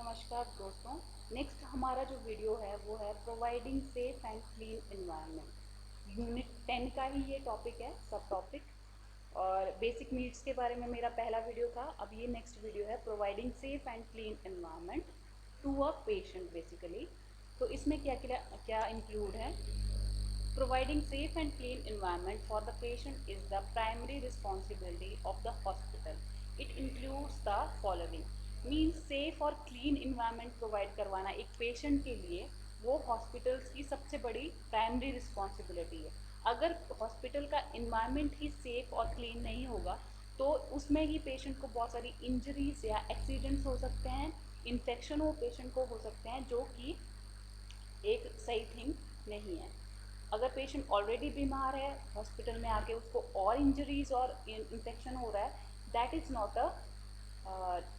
नमस्कार दोस्तों। नेक्स्ट हमारा जो वीडियो है वो है providing safe and clean environment. Unit 10 का ही ये टॉपिक है, सब टॉपिक। और बेसिक नीड्स के बारे में मेरा पहला वीडियो था। अब ये नेक्स्ट वीडियो है providing safe and clean environment to a patient basically. तो इसमें क्या क्या क्या इंक्लूड है? Providing safe and clean environment for the patient is the primary responsibility of the hospital. It includes the following. Means safe और clean environment provide करवाना एक patient के लिए वो hospitals की सबसे बड़ी primary responsibility है। अगर hospital का environment ही safe और clean नहीं होगा तो उसमें ही patient को बहुत सारी injuries या accidents हो सकते हैं, infection वो patient को हो सकते हैं, जो कि एक सही थिंग नहीं है। अगर पेशेंट ऑलरेडी बीमार है, हॉस्पिटल में आके उसको और इंजरीज और इन्फेक्शन हो रहा है, that is not a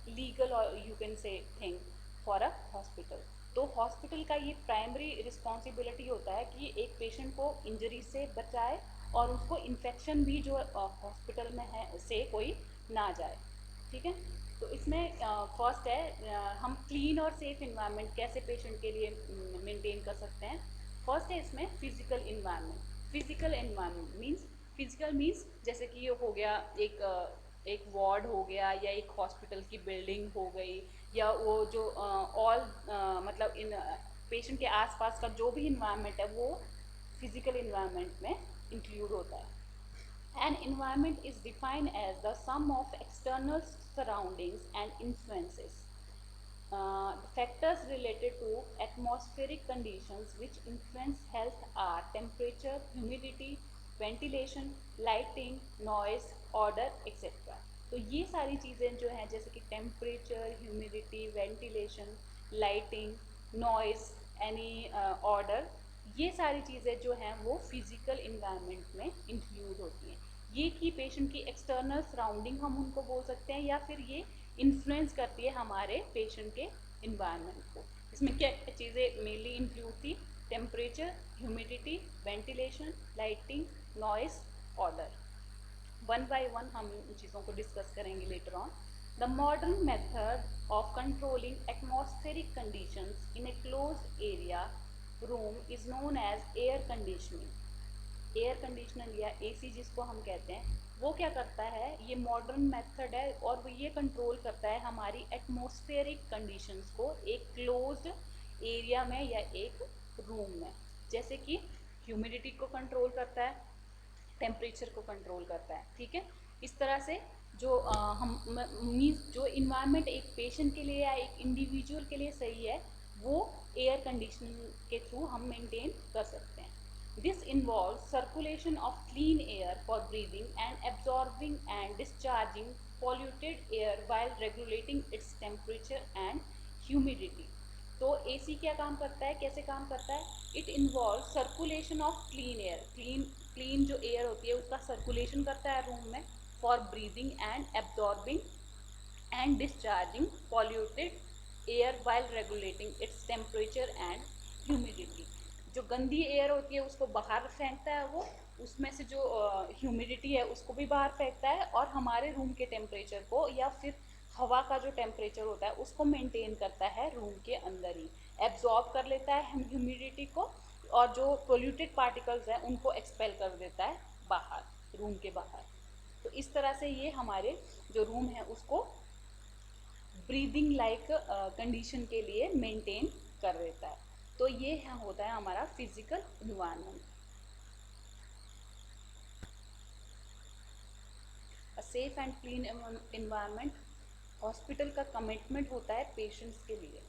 legal or you can say thing for a hospital. तो हॉस्पिटल का ये प्राइमरी रिस्पॉन्सिबिलिटी होता है कि एक पेशेंट को इंजरी से बचाए और उसको इन्फेक्शन भी जो हॉस्पिटल में है से कोई ना जाए। ठीक है, तो इसमें फर्स्ट है हम क्लीन और सेफ इन्वायरमेंट कैसे पेशेंट के लिए मेंटेन कर सकते हैं। फर्स्ट है इसमें physical environment. Physical environment means, physical means जैसे कि ये हो गया एक वार्ड हो गया या एक हॉस्पिटल की बिल्डिंग हो गई, या वो जो ऑल मतलब इन पेशेंट के आसपास का जो भी इन्वायरमेंट है वो फिजिकल इन्वायरमेंट में इंक्लूड होता है। An environment is defined as the sum of external surroundings and influences. The factors related to atmospheric conditions which influence health are temperature, humidity, ventilation, lighting, noise, odor, etc. तो ये सारी चीज़ें जो हैं जैसे कि temperature, humidity, ventilation, lighting, noise, any order, ये सारी चीज़ें जो हैं वो फिजिकल इन्वायरमेंट में इंक्लूड होती हैं। ये कि पेशेंट की एक्सटर्नल सराउंडिंग हम उनको बोल सकते हैं, या फिर ये इन्फ्लुएंस करती है हमारे पेशेंट के इन्वायरमेंट को। इसमें क्या चीज़ें मेनली इंक्लूड थी? Temperature, humidity, ventilation, lighting, noise, order. One by one हम इन चीज़ों को डिस्कस करेंगे later on. The modern method of controlling atmospheric conditions in a closed area room is known as air conditioning. Air conditioner या AC जिसको हम कहते हैं, वो क्या करता है? ये मॉडर्न मेथड है और वो ये कंट्रोल करता है हमारी एटमॉस्फेरिक कंडीशंस को एक क्लोज्ड एरिया में या एक रूम में। जैसे कि ह्यूमिडिटी को कंट्रोल करता है, टेम्परेचर को कंट्रोल करता है। ठीक है, इस तरह से जो हम मीन्स जो इन्वायरमेंट एक पेशेंट के लिए या एक इंडिविजुअल के लिए सही है वो एयर कंडीशनिंग के थ्रू हम मेंटेन कर सकते हैं। This involve circulation of clean air for breathing and absorbing and discharging polluted air while regulating its temperature and humidity. तो एसी क्या काम करता है, कैसे काम करता है? It involve circulation of clean air. Clean जो एयर होती है उसका सर्कुलेशन करता है रूम में for breathing and absorbing and discharging polluted air while regulating its temperature and humidity. जो गंदी एयर होती है उसको बाहर फेंकता है वो, उसमें से जो ह्यूमिडिटी है उसको भी बाहर फेंकता है, और हमारे रूम के टेम्परेचर को या फिर हवा का जो टेम्परेचर होता है उसको मेंटेन करता है रूम के अंदर ही। एब्जॉर्ब कर लेता है ह्यूमिडिटी को, और जो पोल्यूटेड पार्टिकल्स हैं उनको एक्सपेल कर देता है बाहर, रूम के बाहर। तो इस तरह से ये हमारे जो रूम है उसको ब्रीदिंग लाइक कंडीशन के लिए मेंटेन कर देता है। तो ये होता है हमारा physical environment. Safe and clean environment hospital का कमिटमेंट होता है पेशेंट्स के लिए।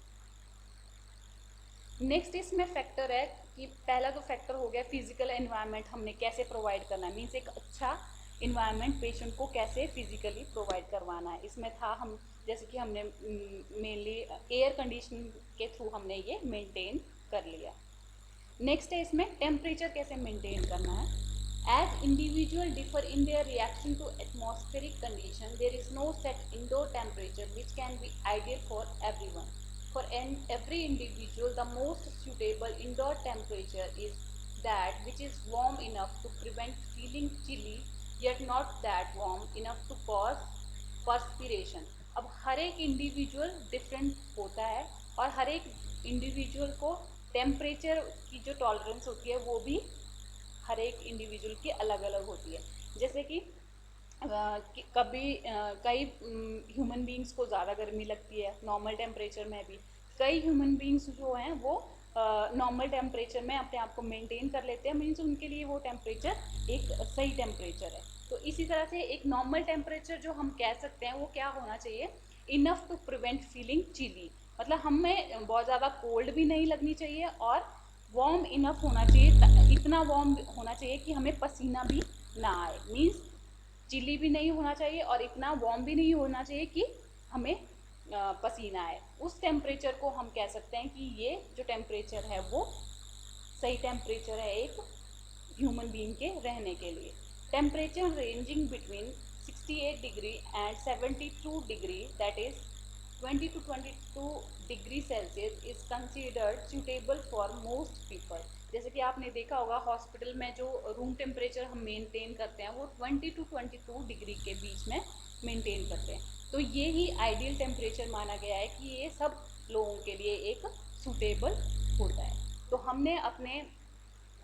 नेक्स्ट इसमें फैक्टर है कि पहला तो फैक्टर हो गया फिजिकल एनवायरनमेंट हमने कैसे प्रोवाइड करना है, मीन्स एक अच्छा इन्वायरमेंट पेशेंट को कैसे फिजिकली प्रोवाइड करवाना है। इसमें था हम जैसे कि हमने मेनली एयर कंडीशनिंग के थ्रू हमने ये मेंटेन कर लिया। नेक्स्ट है इसमें टेम्परेचर कैसे मेंटेन करना है। As individual differ in their reaction to atmospheric condition there is no set indoor temperature which can be ideal for everyone. For every individual, the most suitable indoor temperature is that which is warm enough to prevent feeling chilly, yet not that warm enough to cause perspiration. अब हर एक individual different होता है और हर एक individual को temperature की जो tolerance होती है वो भी हर एक इंडिविजुअल की अलग अलग होती है। जैसे कि कभी कई ह्यूमन बींग्स को ज़्यादा गर्मी लगती है नॉर्मल टेम्परेचर में भी, कई ह्यूमन बींग्स जो हैं वो नॉर्मल टेम्परेचर में अपने आप को मेंटेन कर लेते हैं, मीन्स उनके लिए वो टेम्परेचर एक सही टेम्परेचर है। तो इसी तरह से एक नॉर्मल टेम्परेचर जो हम कह सकते हैं वो क्या होना चाहिए, enough to prevent feeling chilly, मतलब हमें बहुत ज़्यादा कोल्ड भी नहीं लगनी चाहिए और वार्म इनफ होना चाहिए, इतना वार्म होना चाहिए कि हमें पसीना भी ना आए, मीन्स चिली भी नहीं होना चाहिए और इतना वार्म भी नहीं होना चाहिए कि हमें पसीना आए। उस टेम्परेचर को हम कह सकते हैं कि ये जो टेम्परेचर है वो सही टेम्परेचर है एक ह्यूमन बीइंग के रहने के लिए। Temperature ranging between 68 degree and 72 degree, that is 20 to 22 degree Celsius is considered suitable for most people. जैसे कि आपने देखा होगा हॉस्पिटल में जो रूम टेम्परेचर हम मेंटेन करते हैं वो 20 to 22 डिग्री के बीच में मेंटेन करते हैं। तो ये ही आइडियल टेम्परेचर माना गया है कि ये सब लोगों के लिए एक सूटेबल होता है। तो हमने अपने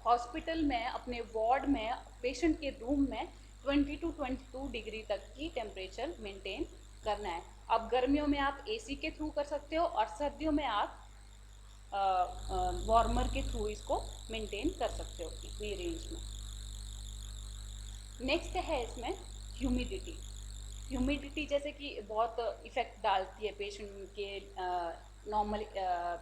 हॉस्पिटल में अपने वार्ड में पेशेंट के रूम में 20 to 22 डिग्री तक की टेम्परेचर मेंटेन करना है। अब गर्मियों में आप एसी के थ्रू कर सकते हो और सर्दियों में आप वार्मर के थ्रू इसको मेंटेन कर सकते हो इतनी रेंज में। नेक्स्ट है इसमें ह्यूमिडिटी। ह्यूमिडिटी जैसे कि बहुत इफेक्ट डालती है पेशेंट के नॉर्मल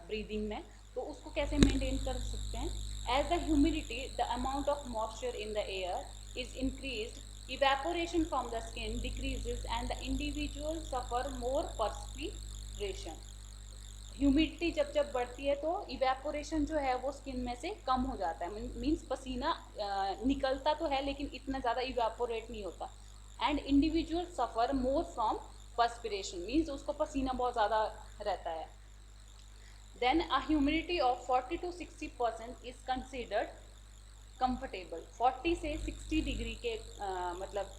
ब्रीदिंग में, तो उसको कैसे मेंटेन कर सकते हैं। As the humidity the amount of moisture in the air is increased, evaporation from the skin decreases and the individual suffer more perspiration। Humidity जब जब बढ़ती है तो इवेपोरेशन जो है वो स्किन में से कम हो जाता है, मीन्स पसीना निकलता तो है लेकिन इतना ज़्यादा इवेपोरेट नहीं होता। And individual suffer more from perspiration, means उसको पसीना बहुत ज़्यादा रहता है। Then uh humidity of 40 to 60% is considered comfortable. 40 से 60 डिग्री के मतलब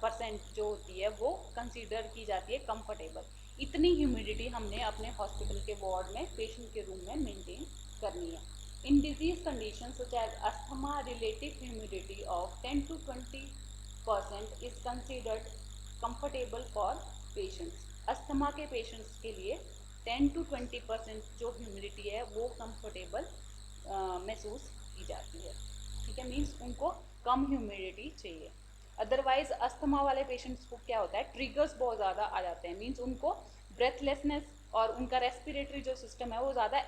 परसेंट जो होती है वो कंसीडर की जाती है कंफर्टेबल। इतनी ह्यूमिडिटी हमने अपने हॉस्पिटल के वार्ड में पेशेंट के रूम में मेंटेन करनी है। In disease condition such as asthma relative humidity of 10 to 20% is considered comfortable for patients. Asthma के पेशेंट्स के लिए 10 to 20% जो ह्यूमिडिटी है वो कंफर्टेबल महसूस की जाती है। ठीक है, मीन्स उनको कम ह्यूमिडिटी चाहिए। अदरवाइज अस्थमा वाले पेशेंट्स को क्या होता है, ट्रिगर्स बहुत ज़्यादा आ जाते हैं, मीन्स उनको ब्रेथलेसनेस और उनका रेस्पिरेटरी जो सिस्टम है वो ज़्यादा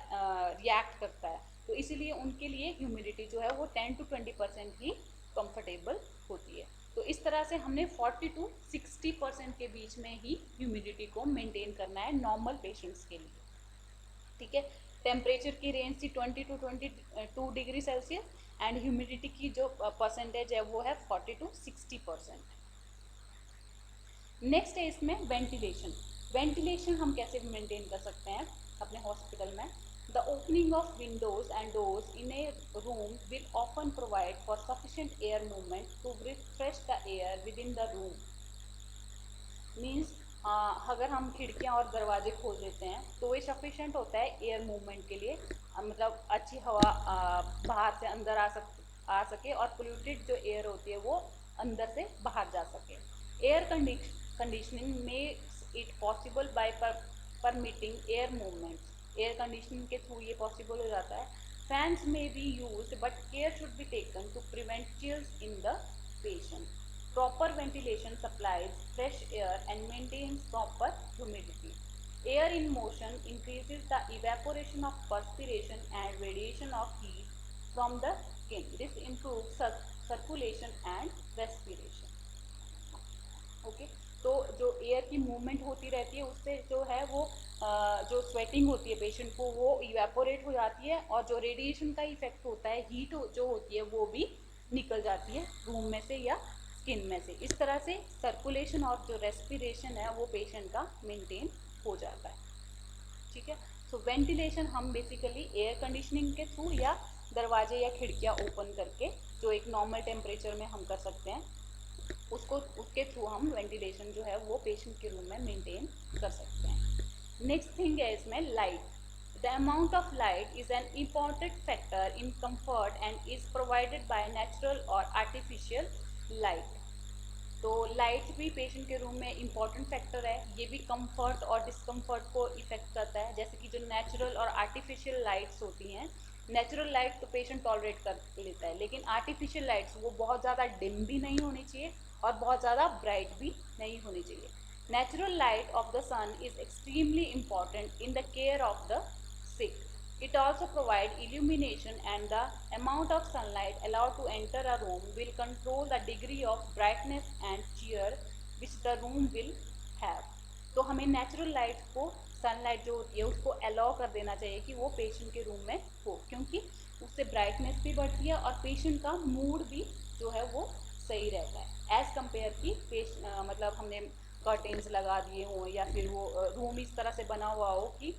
रिएक्ट करता है, तो इसीलिए उनके लिए ह्यूमिडिटी जो है वो 10 to 20% ही कंफर्टेबल होती है। तो इस तरह से हमने 40 to 60% के बीच में ही ह्यूमिडिटी को मेंटेन करना है नॉर्मल पेशेंट्स के लिए। ठीक है, टेम्परेचर की रेंज थी 20 to 22 degree Celsius and humidity की जो परसेंटेज है वो है 40 to 60%। नेक्स्ट है इसमें वेंटिलेशन। वेंटिलेशन हम कैसे मेंटेन कर सकते हैं अपने हॉस्पिटल में। The opening of windows and doors in a room will often provide for sufficient air movement to refresh the air within the room. Means अगर हम खिड़कियां और दरवाजे खोल देते हैं तो ये सफिशिएंट होता है एयर मूवमेंट के लिए, मतलब अच्छी हवा बाहर से अंदर आ सके और पोल्यूटेड जो एयर होती है वो अंदर से बाहर जा सके। Air conditioning makes it possible by permitting air movement. Air conditioning के थ्रू ये पॉसिबल हो जाता है। Fans may be used but care should be taken to prevent chills in the patient. Proper ventilation supplies fresh air and maintains proper humidity. Air in motion increases the evaporation of perspiration and radiation of heat from the skin. This improves circulation and respiration. Okay? तो जो air की movement होती रहती है उससे जो है वो जो स्वेटिंग होती है पेशेंट को वो इवेपोरेट हो जाती है और जो रेडिएशन का इफेक्ट होता है, हीट जो होती है वो भी निकल जाती है रूम में से या स्किन में से। इस तरह से सर्कुलेशन और जो रेस्पिरेशन है वो पेशेंट का मेंटेन हो जाता है। ठीक है, सो वेंटिलेशन हम बेसिकली एयर कंडीशनिंग के थ्रू या दरवाजे या खिड़कियां ओपन करके जो एक नॉर्मल टेम्परेचर में हम कर सकते हैं। उसको उसके थ्रू हम वेंटिलेशन जो है वो पेशेंट के रूम में मेंटेन कर सकते हैं। नेक्स्ट थिंग है इसमें light. The amount of light is an important factor in comfort and is provided by natural और आर्टिफिशियल लाइट। तो लाइट भी पेशेंट के रूम में इम्पॉर्टेंट फैक्टर है, ये भी कंफर्ट और डिस्कम्फर्ट को इफेक्ट करता है। जैसे कि जो नेचुरल और आर्टिफिशियल लाइट्स होती हैं, नेचुरल लाइट तो पेशेंट टॉलरेट कर लेता है, लेकिन आर्टिफिशियल लाइट्स वो बहुत ज़्यादा डिम भी नहीं होनी चाहिए और बहुत ज़्यादा ब्राइट भी नहीं होनी चाहिए। Natural light of the sun is extremely important in the care of the sick. It also provides illumination, and the amount of sunlight allowed to enter a room will control the degree of brightness and cheer which the room will have. तो हमें natural light को, sunlight जो होती है उसको allow कर देना चाहिए कि वो पेशेंट के रूम में हो, क्योंकि उससे ब्राइटनेस भी बढ़ती है और पेशेंट का मूड भी जो है वो सही रहता है एज़ कम्पेयर की मतलब हमने कर्टेन्स लगा दिए हों या फिर वो रूम इस तरह से बना हुआ हो कि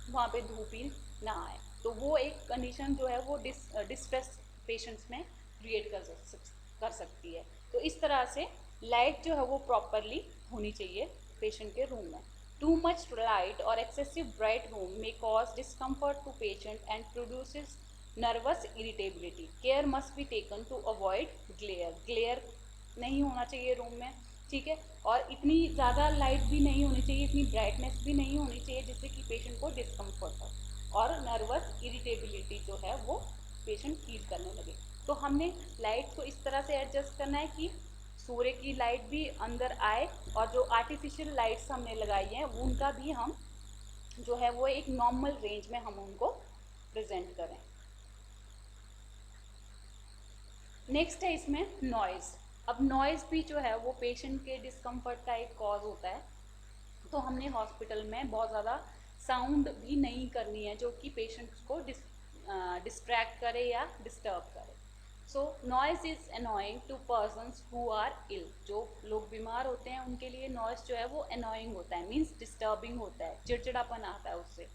वहाँ पे धूप ही ना आए, तो वो एक कंडीशन जो है वो डिस्ट्रेस पेशेंट्स में क्रिएट कर सकती है। तो इस तरह से लाइट जो है वो प्रॉपरली होनी चाहिए पेशेंट के रूम में। टू मच लाइट और excessive bright room may cause discomfort to patient and produces nervous irritability. Care must be taken to avoid glare नहीं होना चाहिए रूम में, ठीक है, और इतनी ज़्यादा लाइट भी नहीं होनी चाहिए, इतनी ब्राइटनेस भी नहीं होनी चाहिए जिससे कि पेशेंट को डिस्कम्फर्ट हो और नर्वस इरिटेबिलिटी जो है वो पेशेंट फील करने लगे। तो हमने लाइट को इस तरह से एडजस्ट करना है कि सूर्य की लाइट भी अंदर आए और जो आर्टिफिशियल लाइट्स हमने लगाई हैं उनका भी हम जो है वो एक नॉर्मल रेंज में हम उनको प्रेजेंट करें। नेक्स्ट है इसमें नॉइज़। अब नॉइज़ भी जो है वो पेशेंट के डिस्कम्फर्ट का एक कॉज होता है, तो हमने हॉस्पिटल में बहुत ज़्यादा साउंड भी नहीं करनी है जो कि पेशेंट्स को डिस्ट्रैक्ट करे या डिस्टर्ब करे। So noise is annoying to persons who are ill. जो लोग बीमार होते हैं उनके लिए नॉइज़ जो है वो अनोइंग होता है, मीन्स डिस्टर्बिंग होता है, चिड़चिड़ापन आता है उससे।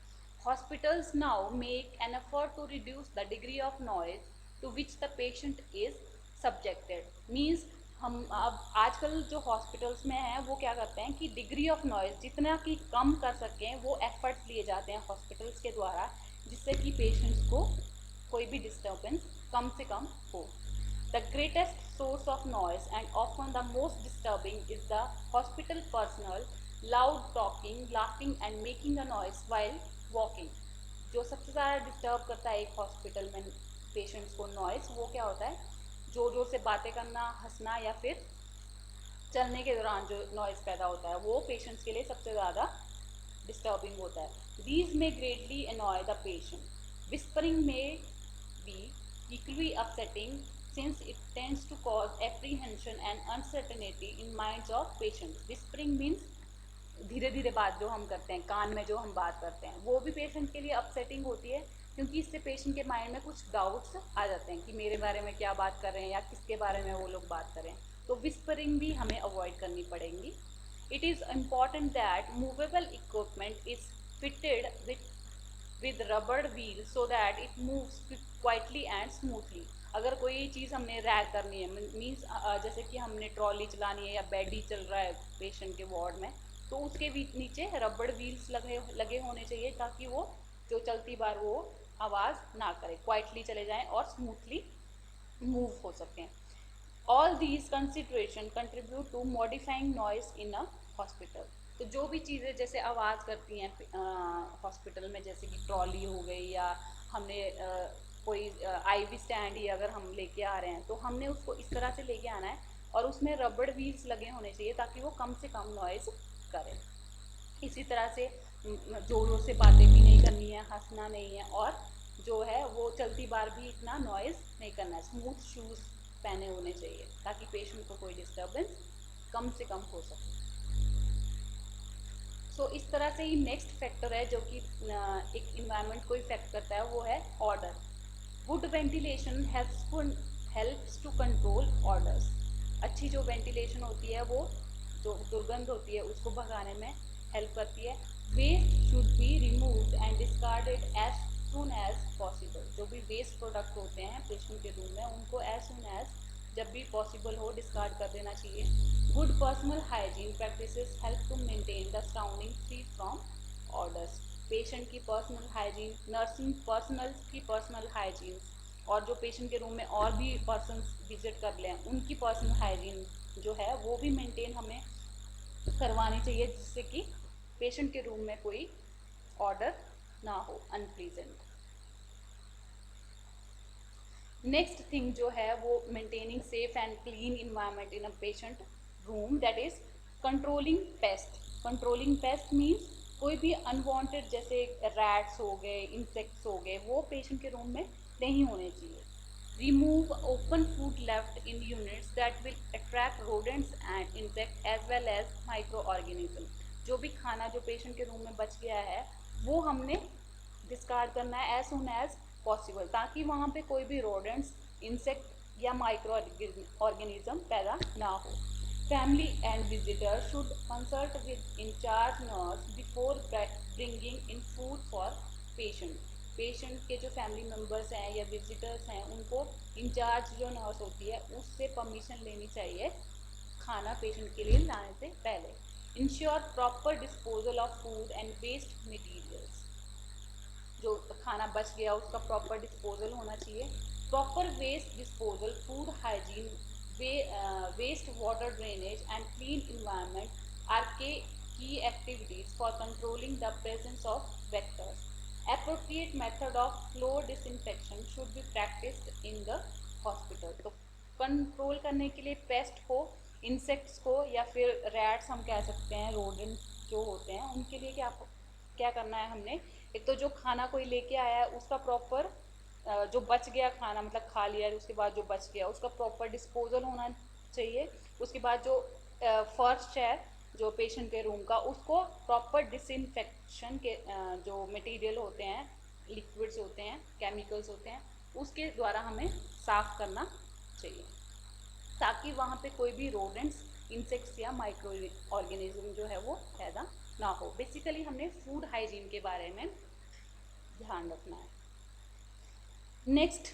Hospitals now make an effort to reduce the degree of noise to which the patient is subjected. Means हम अब आजकल जो हॉस्पिटल्स में हैं वो क्या करते हैं कि डिग्री ऑफ नॉइज़ जितना कि कम कर सकें वो एफर्ट्स लिए जाते हैं हॉस्पिटल्स के द्वारा, जिससे कि पेशेंट्स को कोई भी डिस्टर्बेंस कम से कम हो। The greatest source of noise and often the most disturbing is the hospital personal loud talking, laughing and making a noise while walking. जो सबसे ज़्यादा डिस्टर्ब करता है एक हॉस्पिटल में पेशेंट्स को नॉइज़, वो क्या होता है, जोर जोर से बातें करना, हंसना या फिर चलने के दौरान जो नॉइज़ पैदा होता है वो पेशेंट्स के लिए सबसे ज़्यादा डिस्टर्बिंग होता है। These may greatly annoy the patient. Whispering may be equally upsetting since it tends to cause apprehension and uncertainty in minds of patients. Whispering means धीरे धीरे बात जो हम करते हैं, कान में जो हम बात करते हैं, वो भी पेशेंट के लिए अपसेटिंग होती है, क्योंकि इससे पेशेंट के माइंड में कुछ डाउट्स आ जाते हैं कि मेरे बारे में क्या बात कर रहे हैं या किसके बारे में वो लोग बात कर रहे हैं। तो विस्परिंग भी हमें अवॉइड करनी पड़ेगी। It is important that movable equipment is fitted with rubber wheel so that it moves quietly and smoothly। अगर कोई चीज़ हमने रैक करनी है, मीन्स जैसे कि हमने ट्रॉली चलानी है या बेड ही चल रहा है पेशेंट के वार्ड में, तो उसके नीचे रबड़ व्हील्स लगे होने चाहिए ताकि वो जो चलती बार वो आवाज़ ना करे, क्वाइटली चले जाएं और स्मूथली मूव हो सकें। All these consideration contribute to modifying noise in a hospital. तो जो भी चीज़ें जैसे आवाज़ करती हैं हॉस्पिटल में, जैसे कि ट्रॉली हो गई या हमने कोई आईवी स्टैंड ही अगर हम लेके आ रहे हैं तो हमने उसको इस तरह से लेके आना है और उसमें रबड़ व्हील्स लगे होने चाहिए ताकि वो कम से कम नॉइज़ करे। इसी तरह से जोरों से बातें भी नहीं करनी है, हंसना नहीं है, और जो है वो चलती बार भी इतना नॉइज़ नहीं करना है। स्मूथ शूज़ पहने होने चाहिए ताकि पेशेंट को कोई डिस्टर्बेंस कम से कम हो सके। सो इस तरह से ही नेक्स्ट फैक्टर है जो कि एक इन्वायरमेंट को इफेक्ट करता है, वो है order. Good ventilation helps to control orders. अच्छी जो वेंटिलेशन होती है वो जो दुर्गंध होती है उसको भगाने में हेल्प करती है। Waste should be removed and discarded as soon as possible. जो भी वेस्ट प्रोडक्ट होते हैं पेशेंट के रूम में उनको एज सून एज जब भी पॉसिबल हो डिस्कार्ड कर देना चाहिए। Good personal hygiene practices help to maintain the surrounding free from orders. Patient की पर्सनल हाइजीन, नर्सिंग पर्सनल की पर्सनल हाइजीन, और जो पेशेंट के रूम में और भी पर्सन विजिट कर लें उनकी पर्सनल हाइजीन जो है वो भी मेंटेन हमें करवानी चाहिए, जिससे कि पेशेंट के रूम में कोई ऑर्डर ना हो अनप्लीजेंट। नेक्स्ट थिंग जो है वो maintaining safe and clean environment in a patient room, that is controlling paste. Controlling paste means कोई भी अनवांटेड जैसे रैट्स हो गए, इंसेक्ट्स हो गए, वो पेशेंट के रूम में नहीं होने चाहिए। Remove open food left in units that will attract rodents and insects as well as microorganisms। जो भी खाना जो पेशेंट के रूम में बच गया है वो हमने डिस्कार्ड करना है एज सुन एज पॉसिबल, ताकि वहाँ पे कोई भी रोडेंट्स, इंसेक्ट या माइक्रो ऑर्गेनिज्म पैदा ना हो। Family and visitor should consult with incharge nurse before bringing in food for patient. Patient के जो फैमिली मेम्बर्स हैं या विजिटर्स हैं उनको इंचार्ज जो नर्स होती है उससे परमिशन लेनी चाहिए खाना पेशेंट के लिए लाने से पहले। Ensure proper disposal of food and waste materials. जो खाना बच गया उसका प्रॉपर डिस्पोजल होना चाहिए। Proper waste disposal, food hygiene, waste water drainage and clean environment are के key activities for controlling the presence of vectors. Appropriate method of floor disinfection should be practiced in the hospital। तो control करने के लिए paste को, insects को या फिर rats हम कह सकते हैं, रोडेंट्स जो होते हैं, उनके लिए क्या करना है हमने, एक तो जो खाना कोई लेके आया है उसका प्रॉपर जो बच गया खाना मतलब खा लिया है उसके बाद जो बच गया उसका प्रॉपर डिस्पोजल होना चाहिए। उसके बाद जो फर्स्ट है जो पेशेंट के रूम का उसको प्रॉपर डिसइंफेक्शन के जो मटेरियल होते हैं, लिक्विड्स होते हैं, केमिकल्स होते हैं, उसके द्वारा हमें साफ करना चाहिए ताकि वहाँ पे कोई भी रोडेंट्स, इंसेक्ट्स या माइक्रो ऑर्गेनिज्म जो है वो पैदा ना हो। बेसिकली हमने फूड हाइजीन के बारे में ध्यान रखना है। नेक्स्ट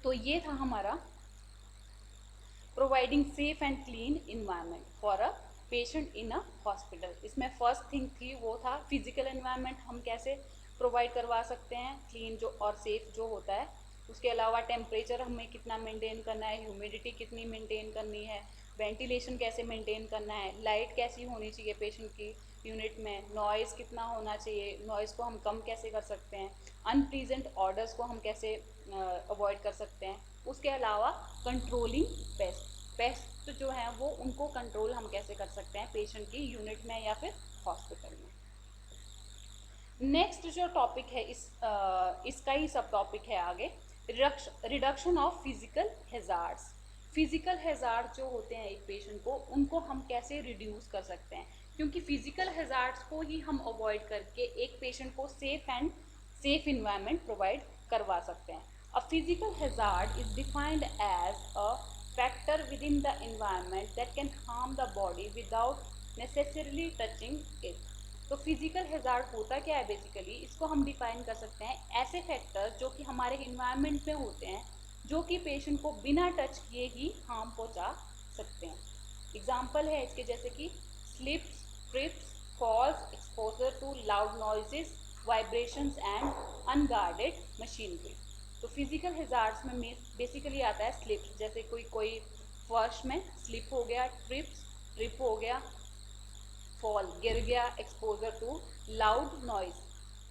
तो ये था हमारा providing safe and clean environment for a patient in a hospital. इसमें फर्स्ट थिंग थी वो था फिजिकल एनवायरनमेंट हम कैसे प्रोवाइड करवा सकते हैं क्लीन जो और सेफ जो होता है। उसके अलावा टेम्परेचर हमें कितना मेंटेन करना है, ह्यूमिडिटी कितनी मेंटेन करनी है, वेंटिलेशन कैसे मेंटेन करना है, लाइट कैसी होनी चाहिए पेशेंट की यूनिट में, नॉइज़ कितना होना चाहिए, नॉइज़ को हम कम कैसे कर सकते हैं, अनप्लीजेंट ऑर्डर्स को हम कैसे अवॉइड कर सकते हैं। उसके अलावा कंट्रोलिंग पेस्ट जो हैं वो उनको कंट्रोल हम कैसे कर सकते हैं पेशेंट की यूनिट में या फिर हॉस्पिटल में। नेक्स्ट जो टॉपिक है इसका ही सब टॉपिक है आगे, reduction of physical hazards. Physical hazard जो होते हैं एक पेशेंट को उनको हम कैसे रिड्यूस कर सकते हैं, क्योंकि फिजिकल हैजार्ड्स को ही हम अवॉइड करके एक पेशेंट को सेफ इन्वायरमेंट प्रोवाइड करवा सकते हैं। A physical hazard is defined as a factor within the environment that can harm the body without necessarily touching it। तो फिजिकल हैजार्ड होता क्या है बेसिकली, इसको हम डिफाइन कर सकते हैं ऐसे फैक्टर्स जो कि हमारे इन्वायरमेंट में होते हैं जो कि पेशेंट को बिना टच किए ही हार्म पहुंचा सकते हैं। एग्जाम्पल है इसके जैसे कि slips, trips, falls, exposure to loud noises, vibrations and unguarded machinery. तो फिजिकल हैजार्ड्स में बेसिकली आता है स्लिप्स, जैसे कोई फर्श में स्लिप हो गया, ट्रिप हो गया, फॉल गिर गया, एक्सपोजर टू लाउड नॉइज,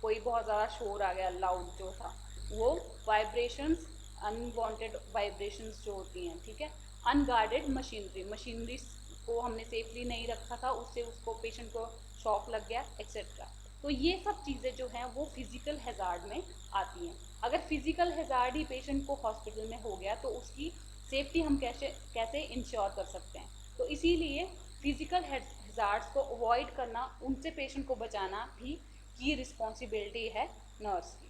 कोई बहुत ज़्यादा शोर आ गया लाउड जो था वो, वाइब्रेशंस, अनवांटेड वाइब्रेशंस जो होती हैं, ठीक है, अनगार्डेड मशीनरी को हमने सेफली नहीं रखा था उससे उसको पेशेंट को शॉक लग गया एक्सेट्रा। तो ये सब चीज़ें जो हैं वो फिजिकल हैजार्ड में आती हैं। अगर फिजिकल हैजार्ड ही पेशेंट को हॉस्पिटल में हो गया तो उसकी सेफ्टी हम कैसे इंश्योर कर सकते हैं। तो इसीलिए फिजिकल हैजार्ड्स को अवॉइड करना, उनसे पेशेंट को बचाना भी की रिस्पॉन्सिबिलिटी है नर्स की।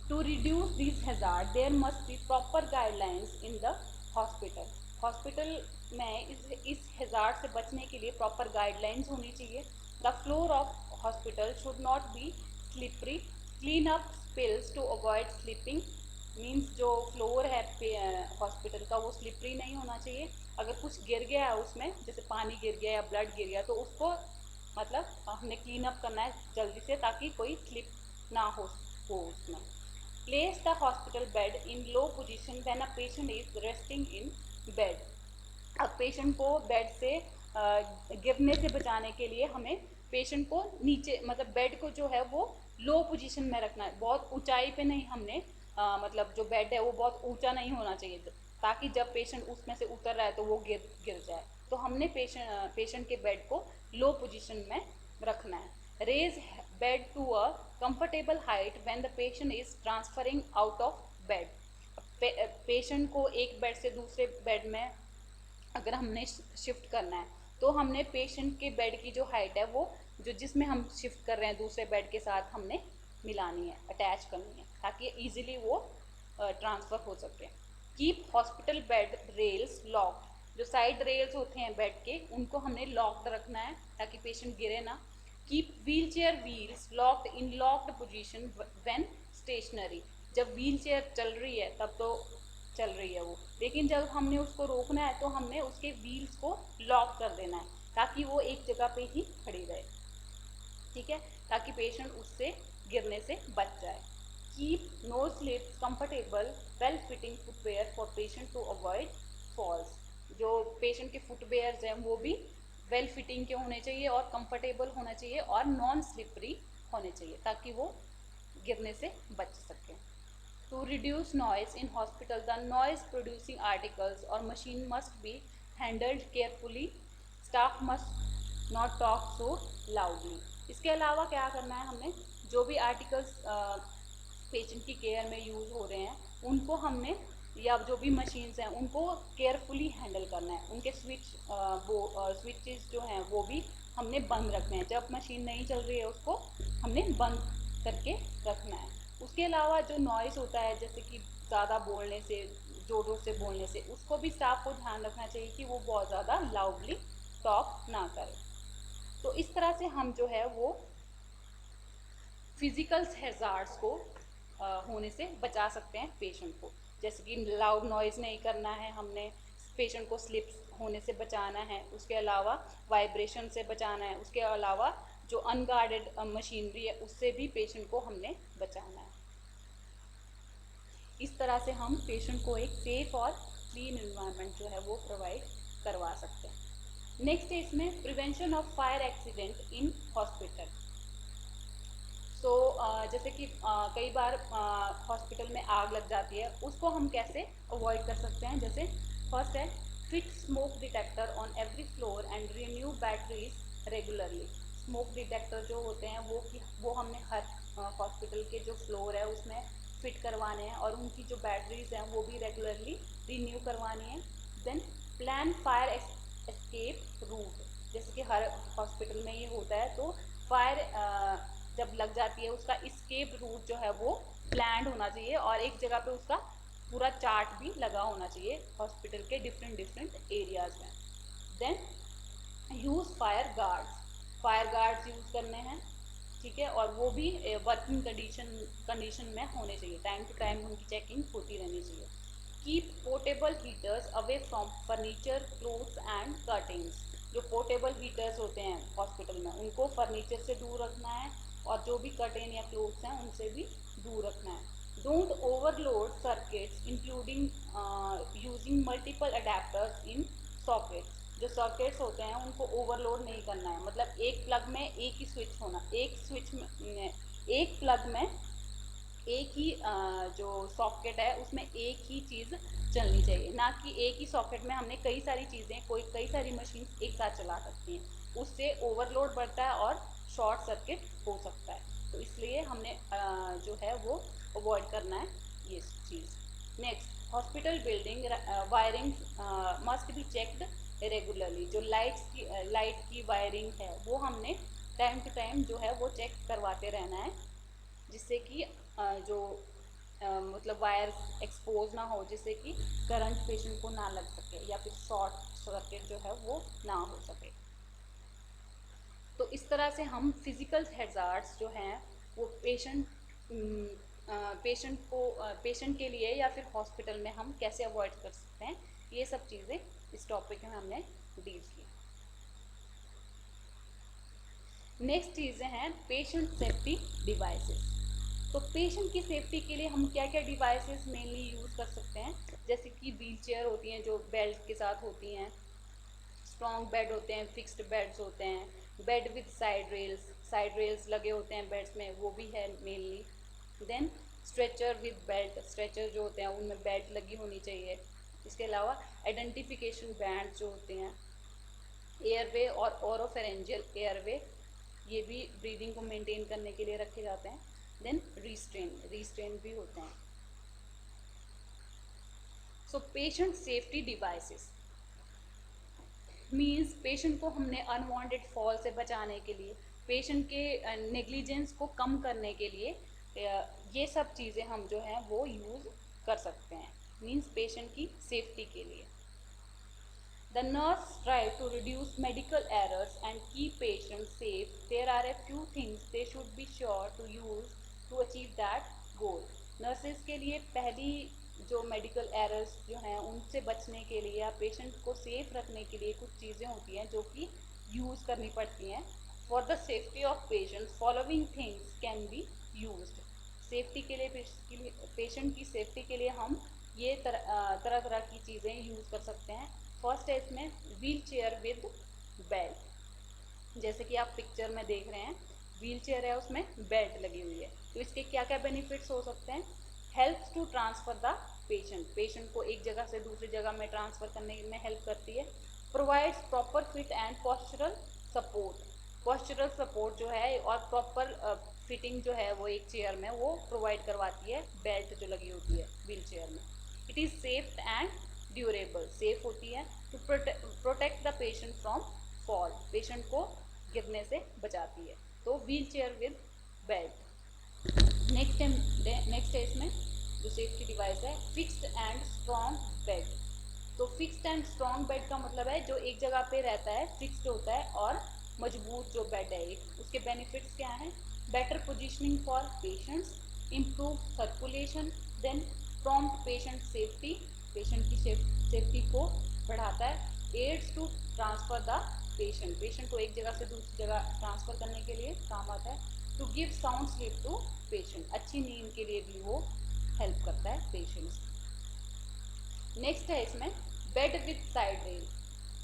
To reduce this hazard there must be proper guidelines in the hospital. Hospital में इस हैजार्ड से बचने के लिए प्रॉपर गाइडलाइंस होनी चाहिए। The floor of hospital should not be slippery, clean up spills to avoid slipping, means जो floor है हॉस्पिटल का वो स्लिपरी नहीं होना चाहिए। अगर कुछ गिर गया है उसमें, जैसे पानी गिर गया या ब्लड गिर गया, तो उसको मतलब हमने क्लीन अप करना है जल्दी से, ताकि कोई स्लिप ना हो उसमें। Place the hospital bed in low position when a patient is resting in bed. अब पेशेंट को बेड से गिरने से बचाने के लिए हमें पेशेंट को नीचे, मतलब बेड को जो है वो लो पोजीशन में रखना है। बहुत ऊंचाई पे नहीं हमने, मतलब जो बेड है वो बहुत ऊंचा नहीं होना चाहिए, ताकि जब पेशेंट उसमें से उतर रहा है तो वो गिर गिर जाए। तो हमने पेशेंट के बेड को लो पोजीशन में रखना है। Raise bed to a comfortable height when the patient is transferring out of bed. Patient को एक बेड से दूसरे बेड में अगर हमने शिफ्ट करना है, तो हमने पेशेंट के बेड की जो हाइट है वो जो जिसमें हम शिफ्ट कर रहे हैं दूसरे बेड के साथ हमने मिलानी है, अटैच करनी है, ताकि इजीली वो ट्रांसफ़र हो सके। Keep hospital bed rails locked. जो साइड रेल्स होते हैं बेड के, उनको हमने लॉक्ड रखना है ताकि पेशेंट गिरे ना। Keep wheelchair wheels locked in locked position when stationary. जब व्हील चेयर चल रही है तब तो चल रही है वो, लेकिन जब हमने उसको रोकना है तो हमने उसके व्हील्स को लॉक कर देना है, ताकि वो एक जगह पे ही खड़ी रहे, ठीक है, ताकि पेशेंट उससे गिरने से बच जाए। Keep no slips comfortable well fitting footwear for patient to avoid falls. जो पेशेंट के फुटवेयर्स हैं वो भी वेल फिटिंग के होने चाहिए और कंफर्टेबल होना चाहिए और नॉन स्लिपरी होने चाहिए, ताकि वो गिरने से बच सके। To reduce noise in hospital, the noise producing articles or machine must be handled carefully. Staff must not talk so loudly. इसके अलावा क्या करना है हमें, जो भी आर्टिकल्स पेशेंट की केयर में यूज़ हो रहे हैं उनको हमने, या जो भी मशीन्स हैं उनको केयरफुली हैंडल करना है। उनके स्विचेस जो हैं वो भी हमने बंद रखने हैं। जब मशीन नहीं चल रही है उसको हमने बंद करके रखना है। उसके अलावा जो नॉइज़ होता है, जैसे कि ज़्यादा बोलने से, ज़ोर ज़ोर से बोलने से, उसको भी स्टाफ को ध्यान रखना चाहिए कि वो बहुत ज़्यादा लाउडली टॉक ना करे। तो इस तरह से हम जो है वो फिजिकल हैज़ार्ड्स को होने से बचा सकते हैं पेशेंट को। जैसे कि लाउड नॉइज़ नहीं करना है हमने, पेशेंट को स्लिप्स होने से बचाना है, उसके अलावा वाइब्रेशन से बचाना है, उसके अलावा जो अनगार्डेड मशीनरी है उससे भी पेशेंट को हमने बचाना है। इस तरह से हम पेशेंट को एक सेफ और क्लीन एनवायरनमेंट जो है वो प्रोवाइड करवा सकते हैं। नेक्स्ट है इसमें prevention of fire accident in hospital. So जैसे कि कई बार हॉस्पिटल में आग लग जाती है, उसको हम कैसे अवॉइड कर सकते हैं। जैसे फर्स्ट है fit smoke detector on every floor and renew batteries regularly. Smoke detector जो होते हैं वो हमने हर हॉस्पिटल के जो फ्लोर है उसमें फिट करवाने हैं, और उनकी जो बैटरीज हैं वो भी रेगुलरली रिन्यू करवानी है। Then plan fire escape route. जैसे कि हर हॉस्पिटल में ये होता है, तो फायर जब लग जाती है उसका इस्केप रूट जो है वो प्लान्ड होना चाहिए, और एक जगह पे उसका पूरा चार्ट भी लगा होना चाहिए हॉस्पिटल के डिफरेंट एरियाज में। Then use fire guards use करने हैं, ठीक है, और वो भी वर्किंग कंडीशन में होने चाहिए। टाइम टू टाइम उनकी चेकिंग होती रहनी चाहिए। Keep portable heaters away from furniture, clothes and curtains. जो पोर्टेबल हीटर्स होते हैं हॉस्पिटल में उनको फर्नीचर से दूर रखना है, और जो भी कर्टेन या क्लोथ्स हैं उनसे भी दूर रखना है। Don't overload circuits including using multiple adapters in sockets. जो सॉकेट्स होते हैं उनको ओवरलोड नहीं करना है, मतलब एक प्लग में एक ही स्विच होना, एक प्लग में एक ही जो सॉकेट है उसमें एक ही चीज़ चलनी चाहिए, ना कि एक ही सॉकेट में हमने कई सारी चीज़ें, कई सारी मशीन एक साथ चला सकती हैं। उससे ओवरलोड बढ़ता है और शॉर्ट सर्किट हो सकता है। तो इसलिए हमने जो है वो अवॉइड करना है ये चीज़। Next, hospital building wiring must be checked regularly. जो लाइट की वायरिंग है वो हमने टाइम टू टाइम जो है वो चेक करवाते रहना है, जिससे कि जो मतलब वायर एक्सपोज ना हो, जिससे कि करंट पेशेंट को ना लग सके या फिर शॉर्ट सर्किट जो है वो ना हो सके। तो इस तरह से हम फिजिकल हैज़ार्ड्स जो हैं वो पेशेंट पेशेंट के लिए या फिर हॉस्पिटल में हम कैसे अवॉइड कर सकते हैं, ये सब चीज़ें इस टॉपिक में हमने डील की। नेक्स्ट चीज़ें हैं पेशेंट सेफ्टी डिवाइसेस। तो पेशेंट की सेफ्टी के लिए हम क्या क्या डिवाइसेस मेनली यूज़ कर सकते हैं, जैसे कि व्हील चेयर होती हैं जो बेल्ट के साथ होती हैं, स्ट्रॉन्ग बेड होते हैं, फिक्स्ड बेड्स होते हैं, बेड विद साइड रेल्स लगे होते हैं बेड्स में, वो भी है mainly. Then stretcher with belt, stretcher जो होते हैं उनमें बेल्ट लगी होनी चाहिए। इसके अलावा आइडेंटिफिकेशन बैंड जो होते हैं, एयरवे और ओरोफेरेंजियल एयरवे, ये भी ब्रीदिंग को मेंटेन करने के लिए रखे जाते हैं। देन रिस्ट्रेन भी होते हैं। So patient safety devices means patient को हमने अनवांटेड फॉल से बचाने के लिए, पेशेंट के नेग्लिजेंस को कम करने के लिए ये सब चीज़ें हम जो हैं वो यूज़ कर सकते हैं, मीन्स पेशेंट की सेफ्टी के लिए। The nurse strive to reduce medical errors and keep patients safe. There are a few things they should be sure to use to achieve that goal. Nurses के लिए पहली जो मेडिकल एरर्स जो हैं उनसे बचने के लिए या पेशेंट को सेफ रखने के लिए कुछ चीज़ें होती हैं जो कि यूज़ करनी पड़ती हैं। For the safety of patient following things can be used. Safety के लिए पेशेंट की सेफ्टी के लिए हम ये तरह तरह की चीज़ें यूज़ कर सकते हैं। फर्स्ट है इसमें व्हील चेयर विद बेल्ट, जैसे कि आप पिक्चर में देख रहे हैं व्हील चेयर है उसमें बेल्ट लगी हुई है। तो इसके क्या क्या बेनिफिट्स हो सकते हैं, helps to transfer the patient को एक जगह से दूसरी जगह में ट्रांसफर करने में हेल्प करती है। Provides proper fit and postural support जो है और प्रॉपर फिटिंग जो है वो एक चेयर में वो प्रोवाइड करवाती है बेल्ट जो लगी होती है व्हील चेयर में। It is safe and durable, safe होती है। To protect the patient from fall, patient को गिरने से बचाती है। तो wheel chair with belt. Next है इसमें जो सेफ्टी डिवाइस है फिक्स्ड एंड स्ट्रॉन्ग बेड। तो फिक्स्ड एंड स्ट्रॉन्ग बेड का मतलब है जो एक जगह पे रहता है, फिक्स्ड होता है और मजबूत जो बेड है एक, उसके बेनिफिट्स क्या हैं, better positioning for patients, improve circulation, then prompt patient safety, patient की सेफ्टी को बढ़ाता है, aids to transfer the patient को एक जगह से दूसरी जगह ट्रांसफर करने के लिए काम आता है। To give sound sleep to patient, अच्छी नींद के लिए भी वो हेल्प करता है पेशेंट्स। नेक्स्ट है इसमें बेड विद साइड रेल,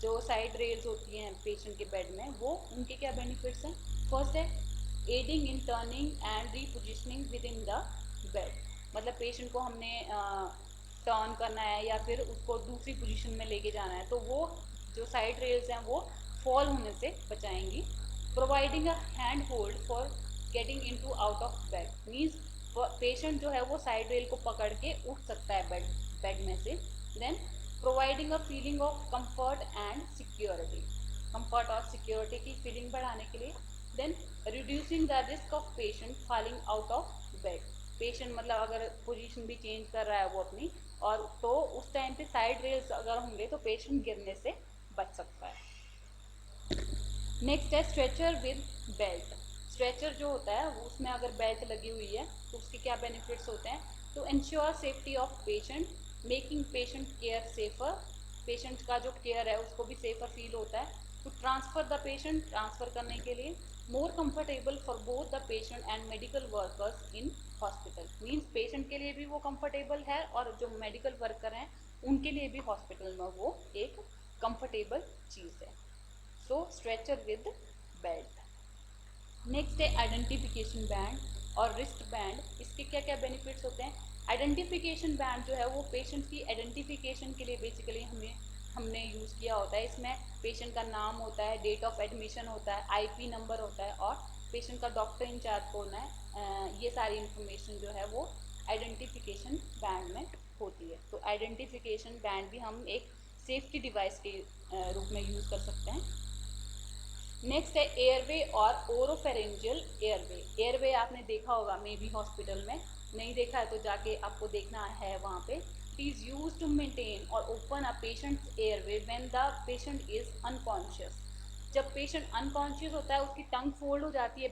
जो साइड रेल्स होती हैं पेशेंट के बेड में वो उनके क्या बेनिफिट्स हैं। फर्स्ट है adding in turning and repositioning with in the bed, मतलब पेशेंट को हमने टर्न करना है या फिर उसको दूसरी पोजीशन में लेके जाना है तो वो जो साइड रेल्स हैं वो फॉल होने से बचाएंगी। Providing a hand hold for getting into out of bed, means patient जो है वो साइड रेल को पकड़ के उठ सकता है बेड में से। Then providing a feeling of comfort and security, comfort और सिक्योरिटी की फीलिंग बढ़ाने के लिए। Then reducing the risk of patient falling out of bed, patient मतलब अगर पोजीशन भी चेंज कर रहा है वो अपनी और तो उस टाइम पे साइड रेल्स अगर होंगे तो पेशेंट गिरने से बच सकता है। नेक्स्ट है स्ट्रेचर विद बेल्ट। स्ट्रेचर जो होता है उसमें अगर बेल्ट लगी हुई है तो उसके क्या बेनिफिट्स होते हैं, तो ensure safety of patient, making patient care safer, patient का जो केयर है उसको भी सेफर फील होता है। To transfer the patient, transfer करने के लिए। More comfortable for both the patient and medical workers in hospital, means patient के लिए भी वो कंफर्टेबल है और जो मेडिकल वर्कर हैं उनके लिए भी हॉस्पिटल में वो एक कंफर्टेबल चीज़ है। सो स्ट्रेचर विद बेल्ट। नेक्स्ट है आइडेंटिफिकेशन बैंड और रिस्ट बैंड, इसके क्या क्या बेनिफिट्स होते हैं। आइडेंटिफिकेशन बैंड जो है वो पेशेंट की आइडेंटिफिकेशन के लिए बेसिकली हमने यूज़ किया होता है। इसमें पेशेंट का नाम होता है, डेट ऑफ एडमिशन होता है, आईपी नंबर होता है और पेशेंट का डॉक्टर इंचार्ज कौन है, ये सारी इंफॉर्मेशन जो है वो आइडेंटिफिकेशन बैंड में होती है। तो आइडेंटिफिकेशन बैंड भी हम एक सेफ्टी डिवाइस के रूप में यूज़ कर सकते हैं। नेक्स्ट है एयरवे और ओरोफेरेंजियल एयरवे। एयरवे आपने देखा होगा मे बी हॉस्पिटल में, नहीं देखा है तो जाके आपको देखना है वहाँ पे। It is use to maintain or open a patient's airway when the patient is unconscious. जब पेशेंट अनकॉन्शियस होता है उसकी टंग फोल्ड हो जाती है,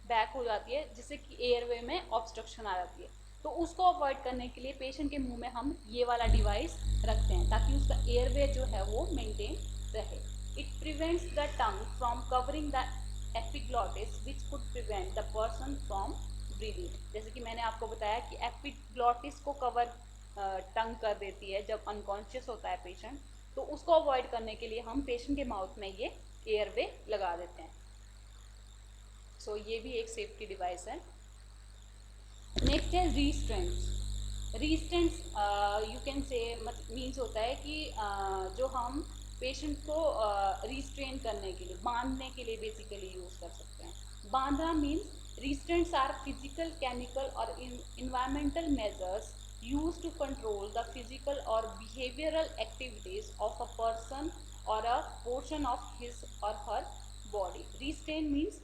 बैक हो जाती है जिससे कि एयरवे में ऑब्स्ट्रक्शन आ जाती है। तो उसको अवॉइड करने के लिए पेशेंट के मुंह में हम ये वाला डिवाइस रखते हैं ताकि उसका एयरवे जो है वो मेंटेन रहे। It prevents the tongue from covering the epiglottis which could prevent the person from breathing. जैसे कि मैंने आपको बताया कि एपिग्लॉटिस को कवर टंग कर देती है जब अनकॉन्शियस होता है पेशेंट, तो उसको अवॉइड करने के लिए हम पेशेंट के माउथ में ये एयरवे लगा देते हैं। सो ये भी एक सेफ्टी डिवाइस है। नेक्स्ट है रीस्ट्रेंट्स। रीस्ट्रेंट्स यू कैन से मीन्स होता है कि जो हम पेशेंट को रिस्ट्रेन करने के लिए, बांधने के लिए बेसिकली यूज कर सकते हैं। बांधना मीन्स रीस्ट्रेंट्स आर फिजिकल, केमिकल और environmental measures used to control the physical or behavioral activities of a person or a portion of his or her body. Restraint means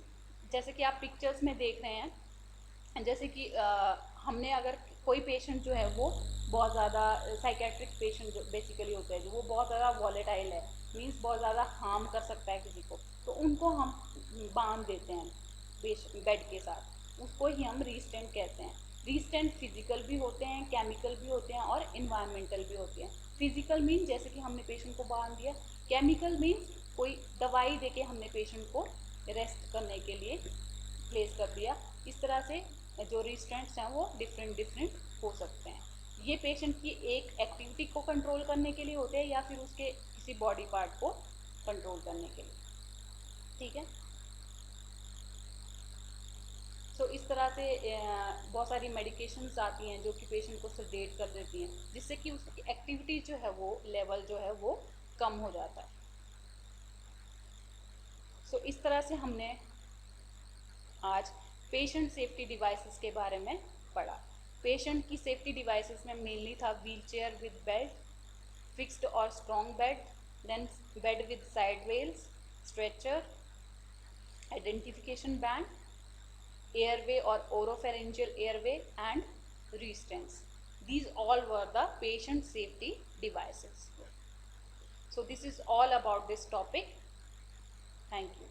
जैसे कि आप पिक्चर्स में देख रहे हैं, जैसे कि हमने अगर कोई पेशेंट जो है वो बहुत ज़्यादा साइकेट्रिक पेशेंट जो बेसिकली होते हैं, जो वो बहुत ज़्यादा वॉलेटाइल है, मीन्स बहुत ज़्यादा हार्म कर सकता है किसी को, तो उनको हम बांध देते हैं बेड के साथ, उसको ही हम रीस्टेंट कहते हैं। रीस्टेंट फिजिकल भी होते हैं, केमिकल भी होते हैं और इन्वायरमेंटल भी होते हैं। फिजिकल मीन जैसे कि हमने पेशेंट को बांध दिया, केमिकल मीन कोई दवाई देके हमने पेशेंट को रेस्ट करने के लिए प्लेस कर दिया। इस तरह से जो रिस्ट्रेंट्स हैं वो डिफरेंट हो सकते हैं। ये पेशेंट की एक एक्टिविटी को कंट्रोल करने के लिए होते हैं या फिर उसके किसी बॉडी पार्ट को कंट्रोल करने के लिए, ठीक है। सो इस तरह से बहुत सारी मेडिकेशंस आती हैं जो कि पेशेंट को सेडेट कर देती हैं, जिससे कि उसकी एक्टिविटी जो है वो लेवल जो है वो कम हो जाता है। सो इस तरह से हमने आज पेशेंट सेफ्टी डिवाइसेस के बारे में पढ़ा। पेशेंट की सेफ्टी डिवाइसेस में मेनली था wheel chair with bed, fixed और strong bed, then bed with side rails, stretcher, identification band, airway or oropharyngeal airway, and restraints. These all were the patient safety devices. So this is all about this topic. Thank you.